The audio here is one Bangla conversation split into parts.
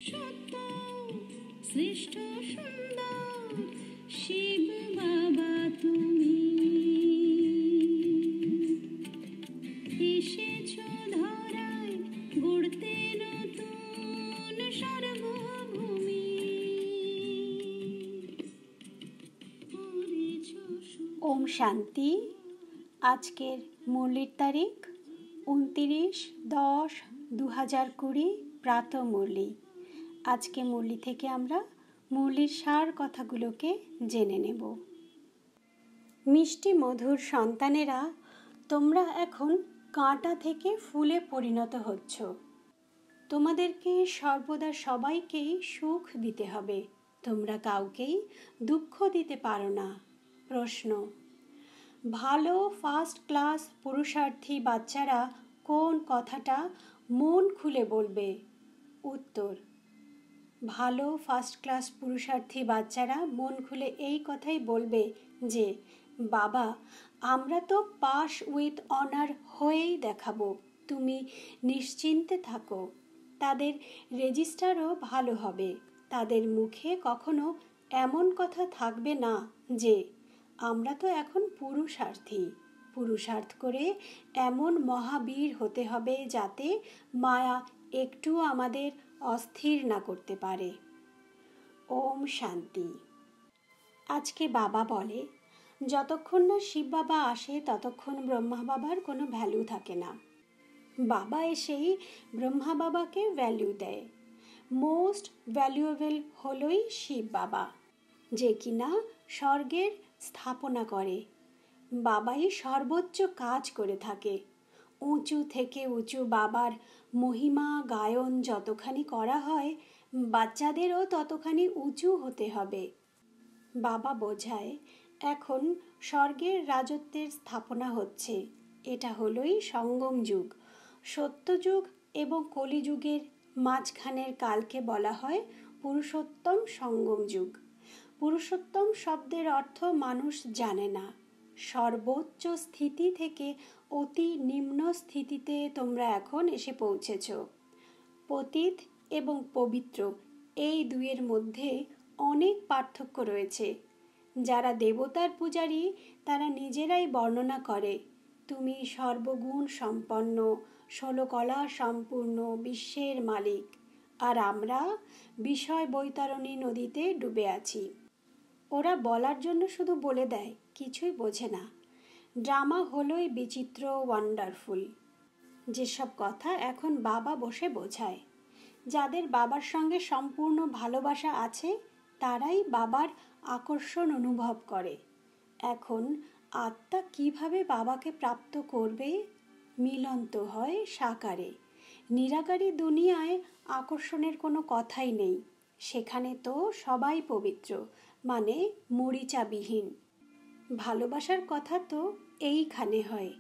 সত্য শ্রেষ্ঠ সুন্দর শিব বাবা তুমি এসেছো ধরায় গড়তে নতুন সর্বভূমি। ওম শান্তি। আজকের মুরলির তারিখ 29/10/2020 প্রাত মুরলি। আজকে মুরলি থেকে আমরা মুরলির সার কথাগুলোকে জেনে নেব। মিষ্টি মধুর সন্তানেরা, তোমরা এখন কাঁটা থেকে ফুলে পরিণত হচ্ছ। তোমাদেরকে সর্বদা সবাইকেই সুখ দিতে হবে, তোমরা কাউকেই দুঃখ দিতে পারো না। প্রশ্ন: ভালো ফার্স্ট ক্লাস পুরুষার্থী বাচ্চারা কোন কথাটা মন খুলে বলবে? উত্তর: ভালো ফার্স্ট ক্লাস পুরুষার্থী বাচ্চারা মন খুলে এই কথাই বলবে যে, বাবা, আমরা তো পাস উইথ অনার হয়েই দেখাবো, তুমি নিশ্চিন্তে থাকো। তাদের রেজিস্টারও ভালো হবে। তাদের মুখে কখনো এমন কথা থাকবে না যে, আমরা তো এখন পুরুষার্থ করে এমন মহাবীর হতে হবে যাতে মায়া একটু আমাদের অস্থির না করতে পারে। ওম শান্তি। আজকে বাবা বলে, যতক্ষণ না শিব বাবা আসে ততক্ষণ ব্রহ্মা বাবার কোনো ভ্যালু থাকে না। বাবা এসেই ব্রহ্মা বাবাকে ভ্যালু দেয়। মোস্ট ভ্যালুয়েবল হলোই শিব বাবা, যে কিনা স্বর্গের স্থাপনা করে। বাবাই সর্বোচ্চ কাজ করে থাকে। উঁচু থেকে উঁচু বাবার মহিমা গায়ন যতখানি করা হয়, বাচ্চাদেরও ততখানি উঁচু হতে হবে। বাবা বোঝায়, এখন স্বর্গের রাজত্বের স্থাপনা হচ্ছে। এটা হলোই সঙ্গম যুগ। সত্যযুগ এবং কলিযুগের মাঝখানের কালকে বলা হয় পুরুষোত্তম সঙ্গম যুগ। পুরুষোত্তম শব্দের অর্থ মানুষ জানে না। সর্বোচ্চ স্থিতি থেকে অতি নিম্ন স্থিতিতে তোমরা এখন এসে পৌঁছেছ। পতিত এবং পবিত্র এই দুইয়ের মধ্যে অনেক পার্থক্য রয়েছে। যারা দেবতার পূজারী তারা নিজেরাই বর্ণনা করে, তুমি সর্বগুণ সম্পন্ন, 16 কলা সম্পূর্ণ বিশ্বের মালিক, আর আমরা বিষয় বৈতরণী নদীতে ডুবে আছি। ওরা বলার জন্য শুধু বলে দেয়, কিছুই বোঝে না। ড্রামা হলোই বিচিত্র, ওয়ান্ডারফুল। যেসব কথা এখন বাবা বসে বোঝায়। যাদের বাবার সঙ্গে সম্পূর্ণ ভালোবাসা আছে তারাই বাবার আকর্ষণ অনুভব করে। এখন আত্মা কিভাবে বাবাকে প্রাপ্ত করবে? মিলন তো হয় সাকারে। নিরাকারী দুনিয়ায় আকর্ষণের কোনো কথাই নেই। সেখানে তো সবাই পবিত্র, মানে মরিচাবিহীন। ভালোবাসার কথা তো এইখানে হয়।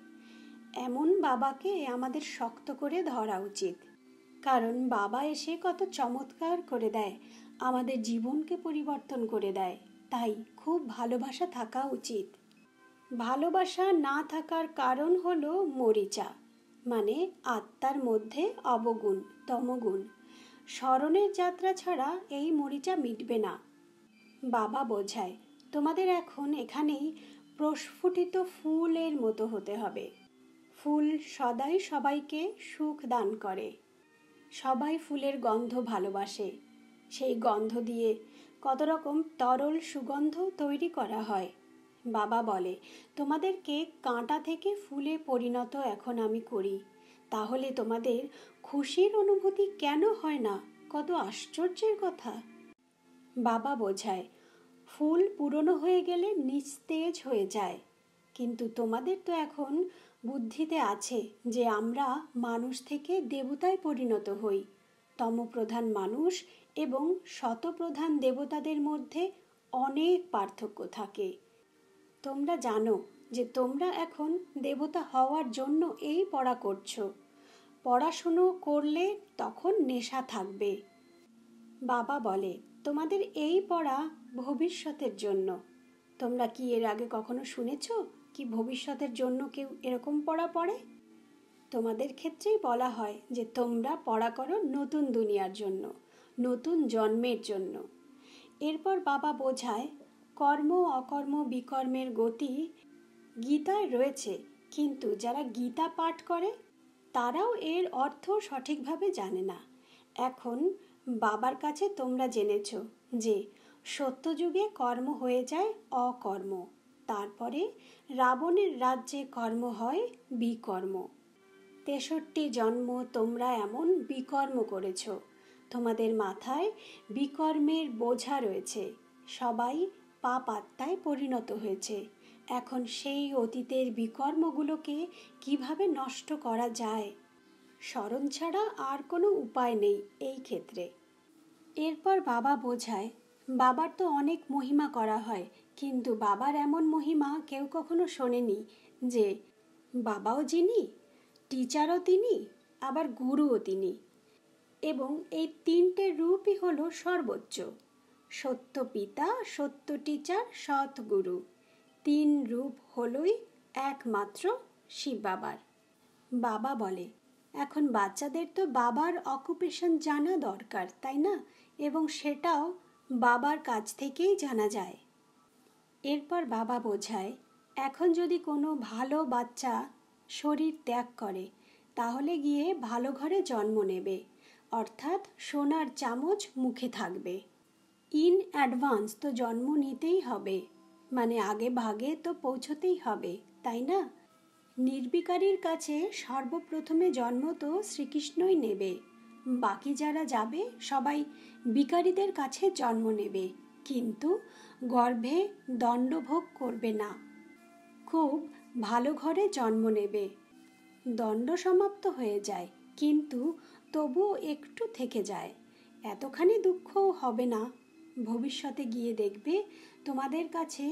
এমন বাবাকে আমাদের শক্ত করে ধরা উচিত, কারণ বাবা এসে কত চমৎকার করে দেয়, আমাদের জীবনকে পরিবর্তন করে দেয়। তাই খুব ভালোবাসা থাকা উচিত। ভালোবাসা না থাকার কারণ হলো মরিচা, মানে আত্মার মধ্যে অবগুণ, তমগুণ। স্মরণের যাত্রা ছাড়া এই মরিচা মিটবে না। বাবা বোঝায়, তোমাদের এখন এখানেই প্রস্ফুটিত ফুলের মতো হতে হবে। ফুল সদাই সবাইকে সুখ দান করে। সবাই ফুলের গন্ধ ভালোবাসে। সেই গন্ধ দিয়ে কত রকম তরল সুগন্ধ তৈরি করা হয়। বাবা বলে, তোমাদেরকে কাঁটা থেকে ফুলে পরিণত এখন আমি করি, তাহলে তোমাদের খুশির অনুভূতি কেন হয় না? কত আশ্চর্যের কথা। বাবা বোঝায়, ফুল পুরনো হয়ে গেলে নিস্তেজ হয়ে যায়, কিন্তু তোমাদের তো এখন বুদ্ধিতে আছে যে আমরা মানুষ থেকে দেবতায় পরিণত হই। তমপ্রধান মানুষ এবং শতপ্রধান দেবতাদের মধ্যে অনেক পার্থক্য থাকে। তোমরা জানো যে তোমরা এখন দেবতা হওয়ার জন্য এই পড়া করছো। পড়াশুনো করলে তখন নেশা থাকবে। বাবা বলে, তোমাদের এই পড়া ভবিষ্যতের জন্য। তোমরা কি এর আগে কখনো শুনেছ কি ভবিষ্যতের জন্য কেউ এরকম পড়া পড়ে? তোমাদের ক্ষেত্রেই বলা হয় যে তোমরা পড়া করো নতুন দুনিয়ার জন্য, নতুন জন্মের জন্য। এরপর বাবা বোঝায় কর্ম অকর্ম বিকর্মের গতি গীতায় রয়েছে, কিন্তু যারা গীতা পাঠ করে তারাও এর অর্থ সঠিকভাবে জানে না। এখন বাবার কাছে তোমরা জেনেছ যে সত্যযুগে কর্ম হয়ে যায় অকর্ম, তারপরে রাবণের রাজ্যে কর্ম হয় বিকর্ম। 63 জন্ম তোমরা এমন বিকর্ম করেছ, তোমাদের মাথায় বিকর্মের বোঝা রয়েছে, সবাই পাপ আত্মায় পরিণত হয়েছে। এখন সেই অতীতের বিকর্মগুলোকে কিভাবে নষ্ট করা যায়, স্মরণ ছাড়া আর কোনো উপায় নেই এই ক্ষেত্রে। এরপর বাবা বোঝায় বাবার তো অনেক মহিমা করা হয়, কিন্তু বাবার এমন মহিমা কেউ কখনো শোনেনি যে বাবাও যিনি, টিচারও তিনি, আবার গুরুও তিনি, এবং এই তিনটে রূপই হলো সর্বোচ্চ। সত্য পিতা, সত্য টিচার, সৎ গুরু, তিন রূপ হলোই একমাত্র শিব বাবার। বাবা বলে এখন বাচ্চাদের তো বাবার অকুপেশন জানা দরকার, তাই না? এবং সেটাও বাবার কাছ থেকেই জানা যায়। এরপর বাবা বোঝায় এখন যদি কোনো ভালো বাচ্চা শরীর ত্যাগ করে তাহলে গিয়ে ভালো ঘরে জন্ম নেবে, অর্থাৎ সোনার চামচ মুখে থাকবে। ইন অ্যাডভান্স তো জন্ম নিতেই হবে, মানে আগে ভাগে তো পৌঁছতেই হবে, তাই না? নির্বিকারীর কাছে সর্বপ্রথমে জন্ম তো শ্রীকৃষ্ণই নেবে, বাকি যারা যাবে সবাই বিকারীদের কাছে জন্ম নেবে, কিন্তু গর্ভে দণ্ডভোগ করবে না, খুব ভালো ঘরে জন্ম নেবে। দণ্ড সমাপ্ত হয়ে যায়, কিন্তু তবুও একটু থেকে যায়, এতখানি দুঃখও হবে না। ভবিষ্যতে গিয়ে দেখবে তোমাদের কাছে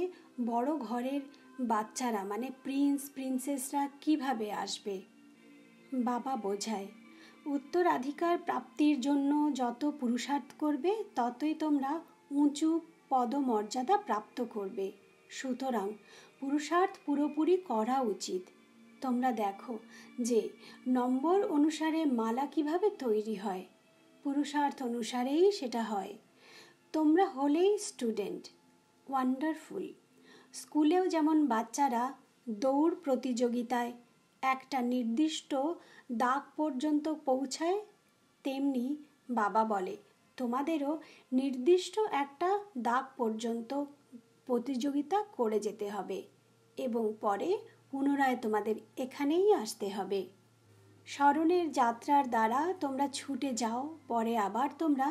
বড় ঘরের বাচ্চারা মানে প্রিন্স প্রিন্সেসরা কিভাবে আসবে। বাবা বোঝায় উত্তরাধিকার প্রাপ্তির জন্য যত পুরুষার্থ করবে ততই তোমরা উঁচু পদমর্যাদা প্রাপ্ত করবে, সুতরাং পুরুষার্থ পুরোপুরি করা উচিত। তোমরা দেখো যে নম্বর অনুসারে মালা কিভাবে তৈরি হয়, পুরুষার্থ অনুসারেই সেটা হয়। তোমরা হলেই স্টুডেন্ট, ওয়ান্ডারফুল। স্কুলেও যেমন বাচ্চারা দৌড় প্রতিযোগিতায় একটা নির্দিষ্ট দাগ পর্যন্ত পৌঁছায়, তেমনি বাবা বলে তোমাদেরও নির্দিষ্ট একটা দাগ পর্যন্ত প্রতিযোগিতা করে যেতে হবে এবং পরে পুনরায় তোমাদের এখানেই আসতে হবে। স্মরণের যাত্রার দ্বারা তোমরা ছুটে যাও, পরে আবার তোমরা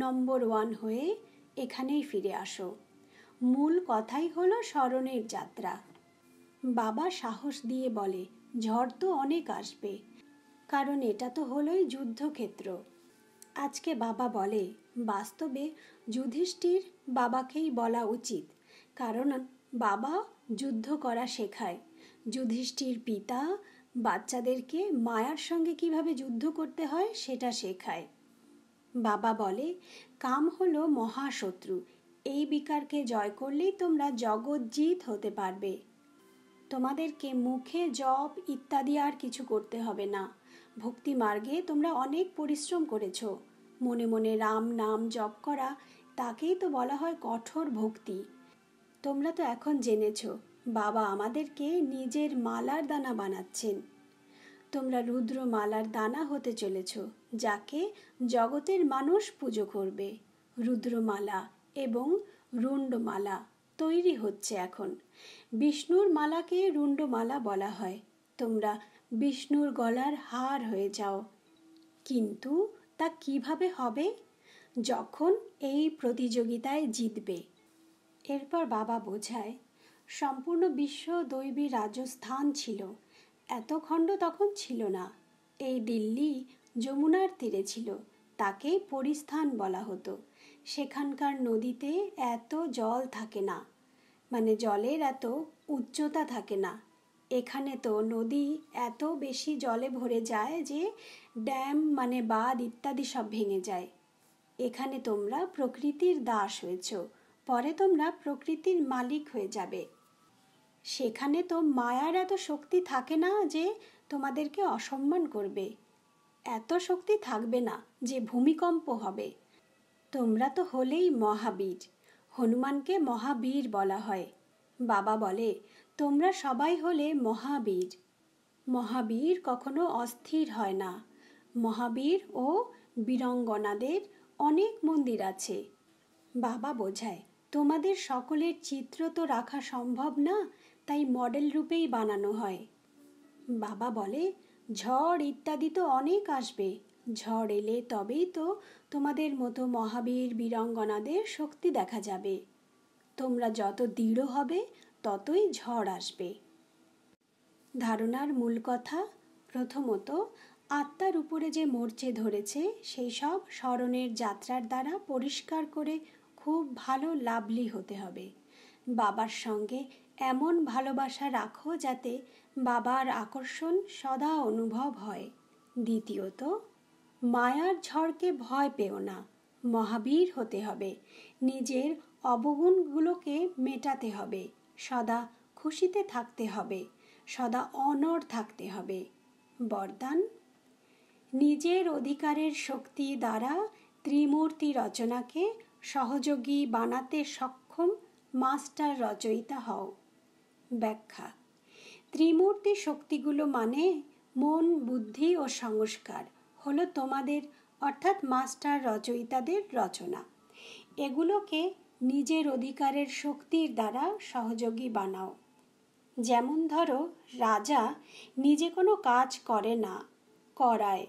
নম্বর 1 হয়ে এখানেই ফিরে আসো। মূল কথাই হলো স্মরণের যাত্রা। বাবা সাহস দিয়ে বলে ঝড় তো অনেক আসবে, কারণ এটা তো হলোই যুদ্ধক্ষেত্র। আজকে বাবা বলে বাস্তবে যুধিষ্ঠির বাবাকেই বলা উচিত, কারণ বাবা যুদ্ধ করা শেখায়। যুধিষ্ঠির পিতা বাচ্চাদেরকে মায়ার সঙ্গে কিভাবে যুদ্ধ করতে হয় সেটা শেখায়। বাবা বলে কাম হলো মহাশত্রু, এই বিকারকে জয় করলেই তোমরা জগৎজিৎ হতে পারবে। তোমাদেরকে মুখে জপ ইত্যাদি আর কিছু করতে হবে না। ভক্তি মার্গে তোমরা অনেক পরিশ্রম করেছ, মনে মনে রাম নাম জপ করা, তাকেই তো বলা হয় কঠোর ভক্তি। তোমরা তো এখন জেনেছ বাবা আমাদেরকে নিজের মালার দানা বানাচ্ছেন। তোমরা রুদ্র মালার দানা হতে চলেছ, যাকে জগতের মানুষ পুজো করবে। রুদ্রমালা এবং রুণ্ডমালা তৈরি হচ্ছে এখন। বিষ্ণুর মালাকে রুণ্ডমালা বলা হয়। তোমরা বিষ্ণুর গলার হার হয়ে যাও। কিন্তু তা কিভাবে হবে? যখন এই প্রতিযোগিতায় জিতবে। এরপর বাবা বোঝায় সম্পূর্ণ বিশ্ব দৈবী রাজস্থান ছিল, এত খণ্ড তখন ছিল না। এই দিল্লি যমুনার তীরে ছিল, তাকেই পরিস্থান বলা হতো। সেখানকার নদীতে এত জল থাকে না, মানে জলের এত উচ্চতা থাকে না। এখানে তো নদী এত বেশি জলে ভরে যায় যে ড্যাম মানে বাঁধ ইত্যাদি সব ভেঙে যায়। এখানে তোমরা প্রকৃতির দাস হয়েছ, পরে তোমরা প্রকৃতির মালিক হয়ে যাবে। সেখানে তো মায়ার এত শক্তি থাকে না যে তোমাদেরকে অসম্মান করবে, এত শক্তি থাকবে না যে ভূমিকম্প হবে। তোমরা তো হলেই মহাবীর। হনুমানকে মহাবীর বলা হয়। বাবা বলে, তোমরা সবাই হলে মহাবীর। মহাবীর কখনো অস্থির হয় না। মহাবীর ও বীরাঙ্গনাদের অনেক মন্দির আছে। বাবা বোঝায়, তোমাদের সকলের চিত্র তো রাখা সম্ভব না, তাই মডেল রূপেই বানানো হয়। বাবা বলে, ঝড় ইত্যাদি তো অনেক আসবে। ঝড় এলে তবেই তো তোমাদের মতো মহাবীর বীরাঙ্গনাদের শক্তি দেখা যাবে। তোমরা যত দৃঢ় হবে ততই ঝড় আসবে। ধারণার মূল কথা, প্রথমত আত্মার উপরে যে মরচে ধরেছে সেই সব স্মরণের যাত্রার দ্বারা পরিষ্কার করে খুব ভালো লাভলি হতে হবে। বাবার সঙ্গে এমন ভালোবাসা রাখো যাতে বাবার আকর্ষণ সদা অনুভব হয়। দ্বিতীয়ত, মায়ার ঝড়কে ভয় পেও না, মহাবীর হতে হবে। নিজের অবগুণগুলোকে মেটাতে হবে, সদা খুশিতে থাকতে হবে, সদা অনড় থাকতে হবে। বরদান, নিজের অধিকারের শক্তি দ্বারা ত্রিমূর্তি রচনাকে সহযোগী বানাতে সক্ষম মাস্টার রচয়িতা হও। ব্যাখ্যা, ত্রিমূর্তি শক্তিগুলো মানে মন, বুদ্ধি ও সংস্কার হলো তোমাদের অর্থাৎ মাস্টার রচয়িতাদের রচনা। এগুলোকে নিজের অধিকারের শক্তির দ্বারা সহযোগী বানাও। যেমন ধরো, রাজা নিজে কোনো কাজ করে না, করায়।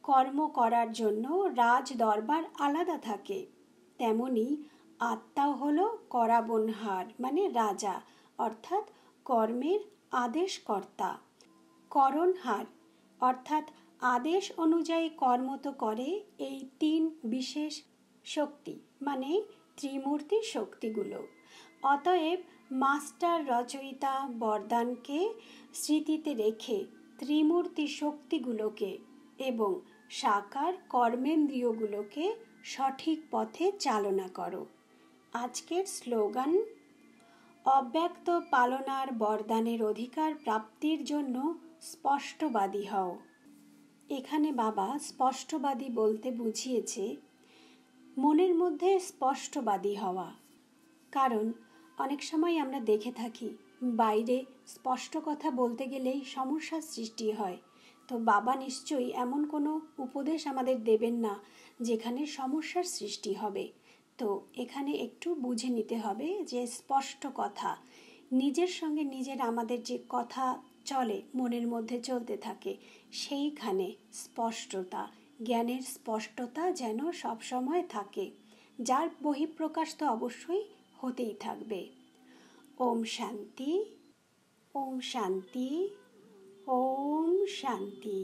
কর্ম করার জন্য রাজ দরবার আলাদা থাকে। তেমনি আত্মাও হলো করাবনহার মানে রাজা অর্থাৎ কর্মের আদেশকর্তা। করণহার অর্থাৎ আদেশ অনুযায়ী কর্ম তো করে এই তিন বিশেষ শক্তি মানে ত্রিমূর্তি শক্তিগুলো। অতএব মাস্টার রচয়িতা বরদানকে স্মৃতিতে রেখে ত্রিমূর্তি শক্তিগুলোকে এবং সাকার কর্মেন্দ্রিয়গুলোকে সঠিক পথে চালনা করো। আজকের স্লোগান, অব্যক্ত পালনার বরদানের অধিকার প্রাপ্তির জন্য স্পষ্টবাদী হও। এখানে বাবা স্পষ্টবাদী বলতে বুঝিয়েছে মনের মধ্যে স্পষ্টবাদী হওয়া। কারণ অনেক সময় আমরা দেখে থাকি বাইরে স্পষ্ট কথা বলতে গেলেই সমস্যার সৃষ্টি হয়। তো বাবা নিশ্চয়ই এমন কোনো উপদেশ আমাদের দেবেন না যেখানে সমস্যার সৃষ্টি হবে। তো এখানে একটু বুঝে নিতে হবে যে স্পষ্ট কথা, নিজের সঙ্গে নিজের আমাদের যে কথা চলে মনের মধ্যে চলতে থাকে, সেইখানে স্পষ্টতা, জ্ঞানের স্পষ্টতা যেন সবসময় থাকে, যার বহিঃপ্রকাশ তো অবশ্যই হতেই থাকবে। ওম শান্তি, ওম শান্তি, ওম শান্তি।